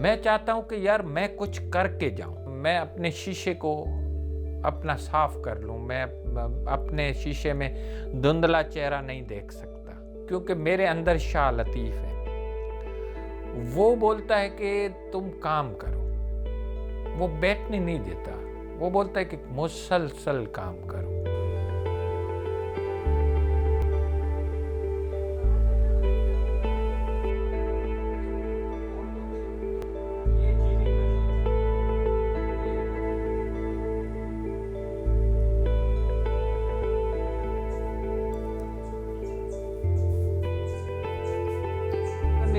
मैं चाहता हूँ कि यार मैं कुछ करके जाऊँ, मैं अपने शीशे को अपना साफ कर लूँ, मैं अपने शीशे में धुंधला चेहरा नहीं देख सकता, क्योंकि मेरे अंदर शाह लतीफ़ है। वो बोलता है कि तुम काम करो, वो बैठने नहीं देता, वो बोलता है कि मुसलसल काम करो।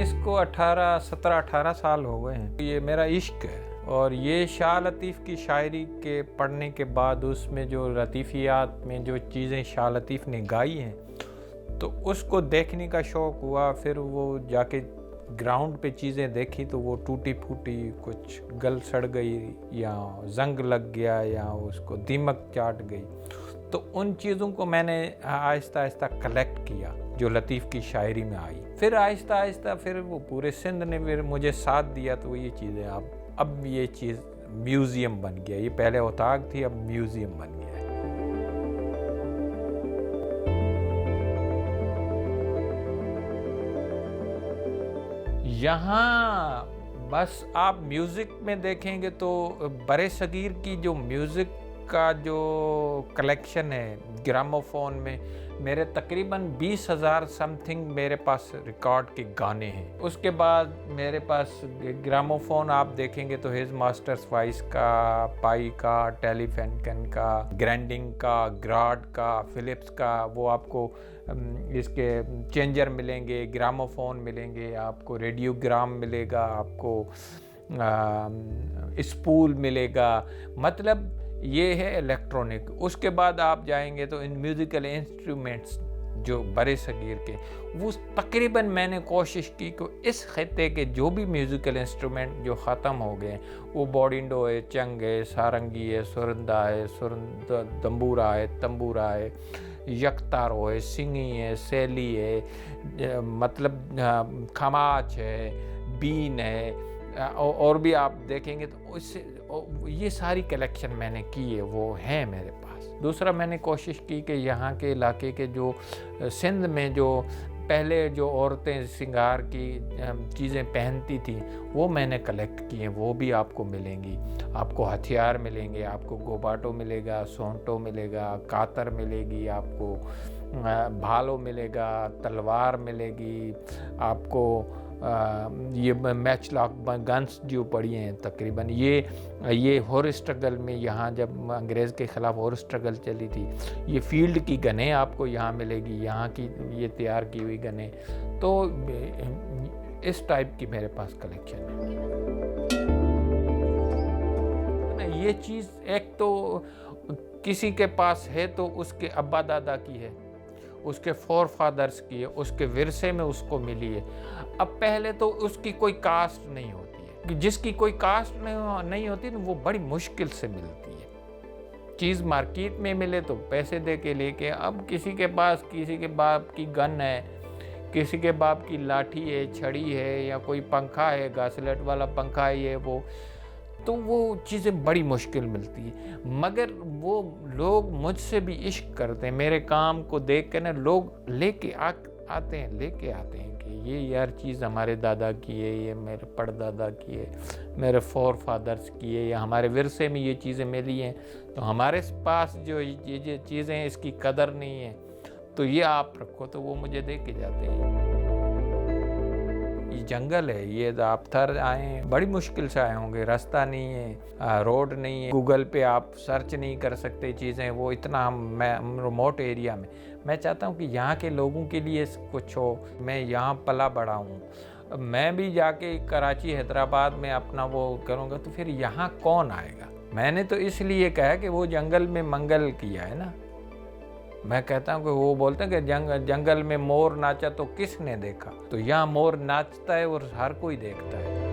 इसको 17-18 साल हो गए हैं। ये मेरा इश्क है, और ये शाह लतीफ़ की शायरी के पढ़ने के बाद उसमें जो लतीफ़ियात में जो चीज़ें शाह लतीफ़ ने गाई हैं, तो उसको देखने का शौक़ हुआ। फिर वो जाके ग्राउंड पे चीज़ें देखी तो वो टूटी फूटी, कुछ गल सड़ गई या जंग लग गया या उसको दीमक चाट गई। तो उन चीज़ों को मैंने आहिस्ता आहिस्ता कलेक्ट किया जो लतीफ़ की शायरी में आई। फिर आहिस्ता आहिस्ता फिर वो पूरे सिंध ने फिर मुझे साथ दिया, तो ये चीज़ें अब ये चीज़ म्यूज़ियम बन गया। ये पहले औताक थी, अब म्यूज़ियम बन गया है। यहाँ बस आप म्यूज़िक में देखेंगे तो बरे सगीर की जो म्यूज़िक का जो कलेक्शन है ग्रामोफोन में, मेरे तकरीबन 20,000 समथिंग मेरे पास रिकॉर्ड के गाने हैं। उसके बाद मेरे पास ग्रामोफोन आप देखेंगे तो हिज मास्टर्स वॉइस का, पाई का, टेलीफेंकन का, ग्रैंडिंग का, ग्राड का, फिलिप्स का, वो आपको इसके चेंजर मिलेंगे, ग्रामोफोन मिलेंगे, आपको रेडियोग्राम मिलेगा, आपको स्पूल मिलेगा। मतलब ये है इलेक्ट्रॉनिक। उसके बाद आप जाएंगे तो इन म्यूज़िकल इंस्ट्रूमेंट्स जो बड़े सगीर के, वो तकरीबन मैंने कोशिश की कि इस खत्ते के जो भी म्यूज़िकल इंस्ट्रूमेंट जो ख़त्म हो गए, वो बॉडिंडो है, चंग है, सारंगी है, सुरंदा है, दंबूरा है, तंबूरा है, यकतारो है, सिंगी है, सैली है, मतलब खमाच है, बीन है, और भी आप देखेंगे तो उससे ये सारी कलेक्शन मैंने की है, वो है मेरे पास। दूसरा मैंने कोशिश की कि यहाँ के इलाके के जो सिंध में जो पहले जो औरतें श्रृंगार की चीज़ें पहनती थी, वो मैंने कलेक्ट किए, वो भी आपको मिलेंगी। आपको हथियार मिलेंगे, आपको गोबाटो मिलेगा, सोंटो मिलेगा, कातर मिलेगी, आपको भालो मिलेगा, तलवार मिलेगी, आपको ये मैच लॉक गन्स जो पड़ी हैं तकरीबन, ये हॉर स्ट्रगल में, यहाँ जब अंग्रेज़ के ख़िलाफ़ हॉर स्ट्रगल चली थी, ये फील्ड की गनें आपको यहाँ मिलेगी, यहाँ की ये तैयार की हुई गनें। तो इस टाइप की मेरे पास कलेक्शन है। ये चीज़ एक तो किसी के पास है तो उसके अब्बा दादा की है, उसके फोर फादर्स की है, उसके विरसे में उसको मिली है। अब पहले तो उसकी कोई कास्ट नहीं होती है, जिसकी कोई कास्ट नहीं होती ना, वो बड़ी मुश्किल से मिलती है। चीज़ मार्केट में मिले तो पैसे दे के लेके, अब किसी के पास किसी के बाप की गन है, किसी के बाप की लाठी है, छड़ी है, या कोई पंखा है, घासलेट वाला पंखा है, ये वो, तो वो चीज़ें बड़ी मुश्किल मिलती है। मगर वो लोग मुझसे भी इश्क करते हैं, मेरे काम को देख कर ना लोग लेके आते हैं कि ये यार चीज़ हमारे दादा की है, ये मेरे परदादा की है, मेरे फोर फादर्स की है, या हमारे विरसे में ये चीज़ें मिली हैं, तो हमारे पास जो ये चीज़ें हैं इसकी कदर नहीं है, तो ये आप रखो, तो वो मुझे दे के जाते हैं। ये जंगल है, ये आप थर आए, बड़ी मुश्किल से आए होंगे, रास्ता नहीं है, रोड नहीं है, गूगल पे आप सर्च नहीं कर सकते चीज़ें, वो इतना हम रिमोट एरिया में। मैं चाहता हूँ कि यहाँ के लोगों के लिए कुछ हो। मैं यहाँ पला बड़ा हूँ, मैं भी जाके कराची हैदराबाद में अपना वो करूँगा तो फिर यहाँ कौन आएगा। मैंने तो इसलिए कहा कि वो जंगल में मंगल किया है ना। मैं कहता हूँ कि वो बोलते हैं कि जंगल में मोर नाचा तो किसने देखा, तो यहाँ मोर नाचता है और हर कोई देखता है।